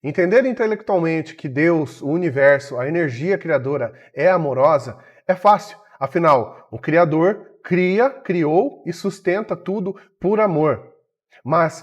Entender intelectualmente que Deus, o universo, a energia criadora é amorosa é fácil. Afinal, o Criador cria, criou e sustenta tudo por amor. Mas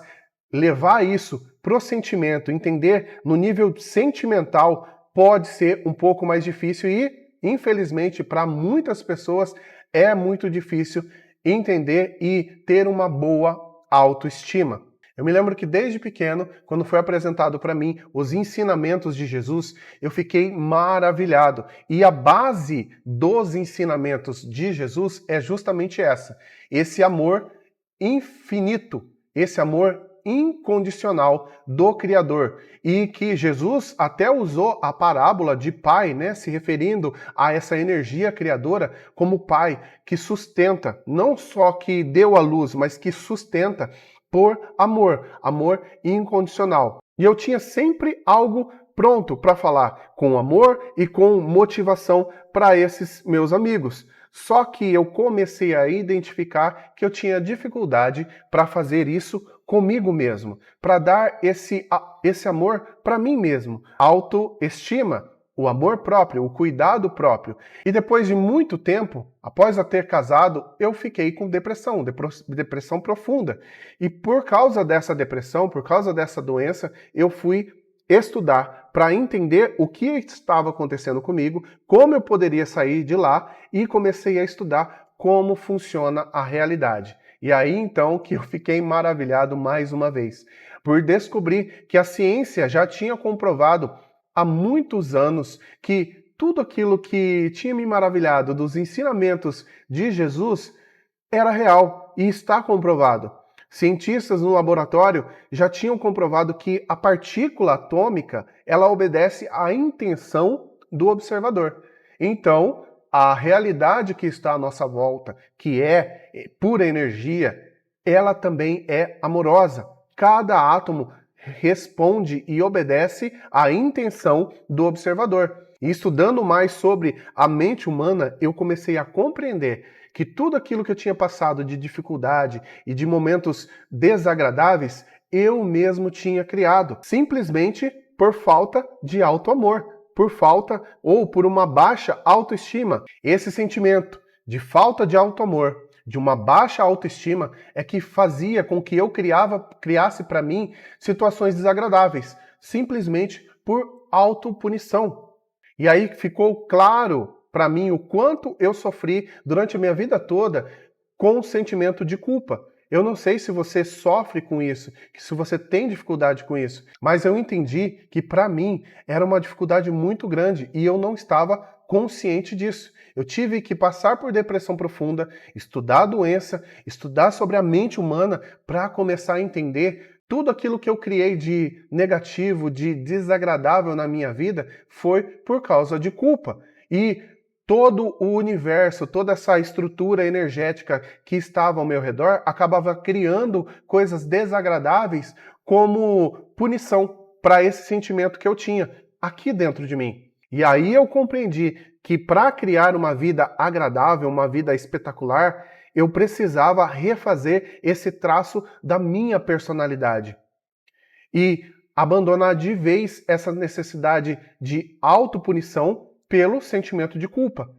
levar isso pro sentimento, entender no nível sentimental, pode ser um pouco mais difícil e, infelizmente, para muitas pessoas é muito difícil entender e ter uma boa autoestima. Eu me lembro que desde pequeno, quando foi apresentado para mim os ensinamentos de Jesus, eu fiquei maravilhado. E a base dos ensinamentos de Jesus é justamente essa: esse amor infinito, esse amor incondicional do Criador. E que Jesus até usou a parábola de pai, né, se referindo a essa energia criadora como pai que sustenta, não só que deu a luz, mas que sustenta por amor, amor incondicional. E eu tinha sempre algo pronto para falar com amor e com motivação para esses meus amigos. Só que eu comecei a identificar que eu tinha dificuldade para fazer isso comigo mesmo, para dar esse amor para mim mesmo. Autoestima, o amor próprio, o cuidado próprio. E depois de muito tempo, após eu ter casado, eu fiquei com depressão profunda. E por causa dessa depressão, por causa dessa doença, eu fui estudar para entender o que estava acontecendo comigo, como eu poderia sair de lá, e comecei a estudar como funciona a realidade. E aí então que eu fiquei maravilhado mais uma vez, por descobrir que a ciência já tinha comprovado há muitos anos que tudo aquilo que tinha me maravilhado dos ensinamentos de Jesus era real e está comprovado. Cientistas no laboratório já tinham comprovado que a partícula atômica, ela obedece à intenção do observador. Então, a realidade que está à nossa volta, que é pura energia, ela também é amorosa. Cada átomo responde e obedece à intenção do observador. E estudando mais sobre a mente humana, eu comecei a compreender que tudo aquilo que eu tinha passado de dificuldade e de momentos desagradáveis, eu mesmo tinha criado, simplesmente por falta de auto-amor, por falta ou por uma baixa autoestima. Esse sentimento de falta de auto-amor, de uma baixa autoestima, é que fazia com que eu criasse para mim situações desagradáveis, simplesmente por autopunição. E aí ficou claro para mim o quanto eu sofri durante a minha vida toda com o sentimento de culpa. Eu não sei se você sofre com isso, se você tem dificuldade com isso, mas eu entendi que para mim era uma dificuldade muito grande e eu não estava consciente disso. Eu tive que passar por depressão profunda, estudar a doença, estudar sobre a mente humana para começar a entender tudo aquilo que eu criei de negativo, de desagradável na minha vida foi por causa de culpa. E todo o universo, toda essa estrutura energética que estava ao meu redor acabava criando coisas desagradáveis como punição para esse sentimento que eu tinha aqui dentro de mim. E aí eu compreendi que para criar uma vida agradável, uma vida espetacular, eu precisava refazer esse traço da minha personalidade e abandonar de vez essa necessidade de autopunição pelo sentimento de culpa.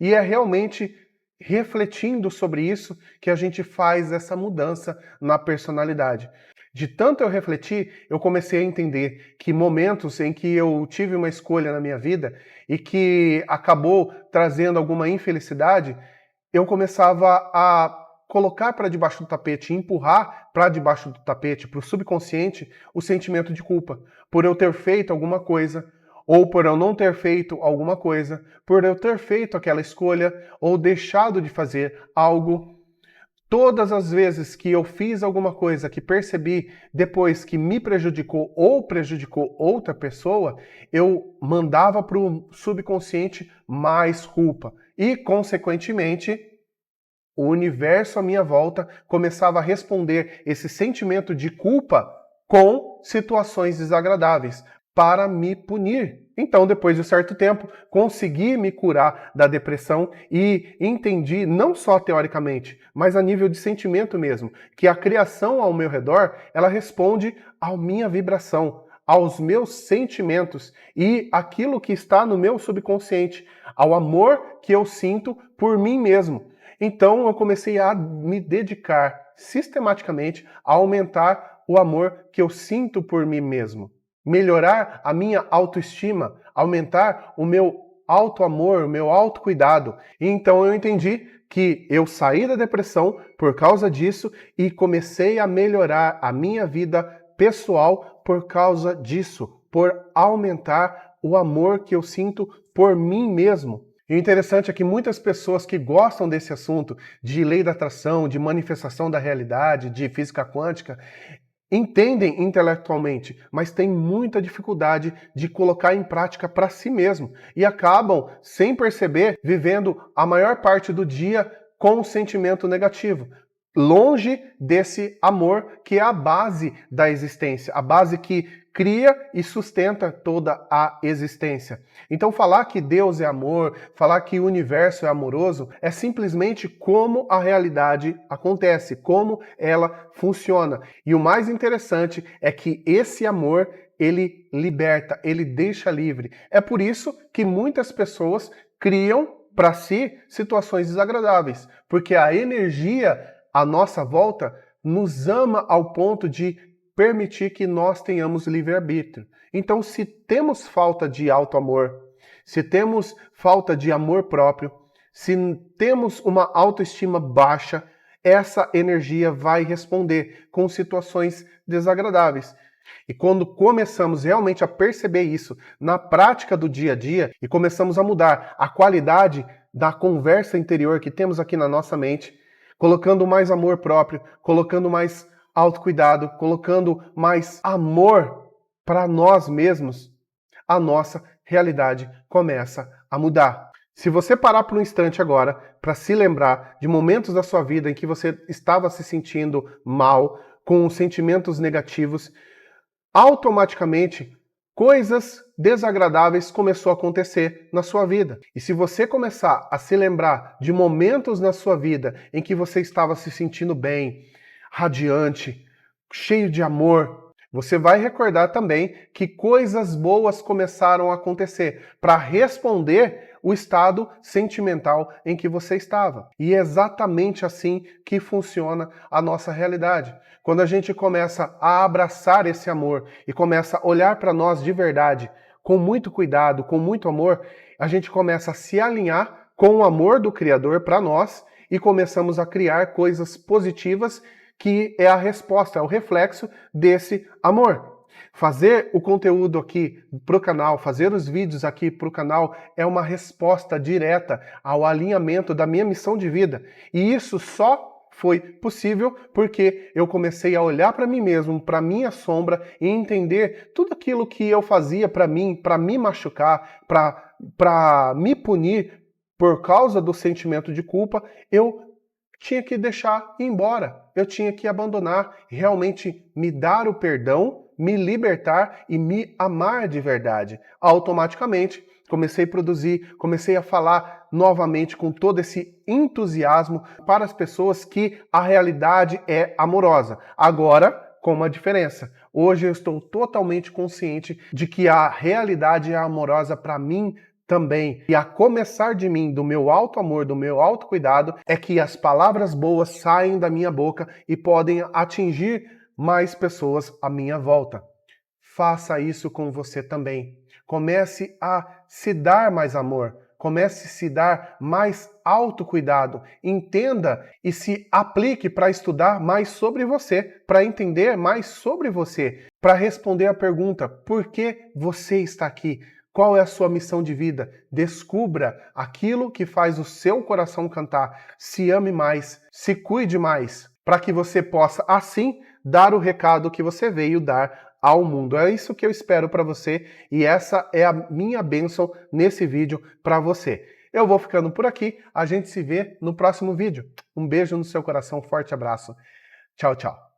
E é realmente refletindo sobre isso que a gente faz essa mudança na personalidade. De tanto eu refletir, eu comecei a entender que momentos em que eu tive uma escolha na minha vida e que acabou trazendo alguma infelicidade, eu começava a colocar para debaixo do tapete, empurrar para debaixo do tapete, para o subconsciente, o sentimento de culpa, por eu ter feito alguma coisa, ou por eu não ter feito alguma coisa, por eu ter feito aquela escolha, ou deixado de fazer algo. Todas as vezes que eu fiz alguma coisa que percebi depois que me prejudicou ou prejudicou outra pessoa, eu mandava para o subconsciente mais culpa. E, consequentemente, o universo à minha volta começava a responder esse sentimento de culpa com situações desagradáveis para me punir. Então, depois de um certo tempo, consegui me curar da depressão e entendi, não só teoricamente, mas a nível de sentimento mesmo, que a criação ao meu redor, ela responde à minha vibração, aos meus sentimentos e aquilo que está no meu subconsciente, ao amor que eu sinto por mim mesmo. Então eu comecei a me dedicar sistematicamente a aumentar o amor que eu sinto por mim mesmo, melhorar a minha autoestima, aumentar o meu auto-amor, o meu autocuidado. E então eu entendi que eu saí da depressão por causa disso e comecei a melhorar a minha vida pessoal por causa disso, por aumentar o amor que eu sinto por mim mesmo. E o interessante é que muitas pessoas que gostam desse assunto, de lei da atração, de manifestação da realidade, de física quântica, entendem intelectualmente, mas têm muita dificuldade de colocar em prática para si mesmo e acabam, sem perceber, vivendo a maior parte do dia com um sentimento negativo, longe desse amor que é a base da existência, a base que cria e sustenta toda a existência. Então falar que Deus é amor, falar que o universo é amoroso, é simplesmente como a realidade acontece, como ela funciona. E o mais interessante é que esse amor, ele liberta, ele deixa livre. É por isso que muitas pessoas criam para si situações desagradáveis, porque a energia à nossa volta nos ama ao ponto de permitir que nós tenhamos livre-arbítrio. Então, se temos falta de auto-amor, se temos falta de amor próprio, se temos uma autoestima baixa, essa energia vai responder com situações desagradáveis. E quando começamos realmente a perceber isso na prática do dia a dia e começamos a mudar a qualidade da conversa interior que temos aqui na nossa mente, colocando mais amor próprio, colocando mais autocuidado, colocando mais amor para nós mesmos, a nossa realidade começa a mudar. Se você parar por um instante agora para se lembrar de momentos da sua vida em que você estava se sentindo mal, com sentimentos negativos, automaticamente coisas desagradáveis começou a acontecer na sua vida. E se você começar a se lembrar de momentos na sua vida em que você estava se sentindo bem, radiante, cheio de amor, você vai recordar também que coisas boas começaram a acontecer para responder o estado sentimental em que você estava. E é exatamente assim que funciona a nossa realidade. Quando a gente começa a abraçar esse amor e começa a olhar para nós de verdade, com muito cuidado, com muito amor, a gente começa a se alinhar com o amor do Criador para nós e começamos a criar coisas positivas que é a resposta, é o reflexo desse amor. Fazer o conteúdo aqui para o canal, fazer os vídeos aqui para o canal é uma resposta direta ao alinhamento da minha missão de vida. E isso só foi possível porque eu comecei a olhar para mim mesmo, para minha sombra e entender tudo aquilo que eu fazia para mim, para me machucar, para me punir por causa do sentimento de culpa, eu tinha que deixar ir embora. Eu tinha que abandonar, realmente me dar o perdão, me libertar e me amar de verdade. Automaticamente, comecei a produzir, comecei a falar novamente com todo esse entusiasmo para as pessoas que a realidade é amorosa. Agora, com uma diferença. Hoje eu estou totalmente consciente de que a realidade é amorosa para mim também. E a começar de mim, do meu auto-amor, do meu autocuidado, é que as palavras boas saem da minha boca e podem atingir mais pessoas à minha volta. Faça isso com você também. Comece a se dar mais amor. Comece a se dar mais autocuidado. Entenda e se aplique para estudar mais sobre você, para entender mais sobre você, para responder a pergunta: por que você está aqui? Qual é a sua missão de vida? Descubra aquilo que faz o seu coração cantar. Se ame mais, se cuide mais, para que você possa, assim, dar o recado que você veio dar ao mundo. É isso que eu espero para você e essa é a minha bênção nesse vídeo para você. Eu vou ficando por aqui, a gente se vê no próximo vídeo. Um beijo no seu coração, forte abraço. Tchau, tchau.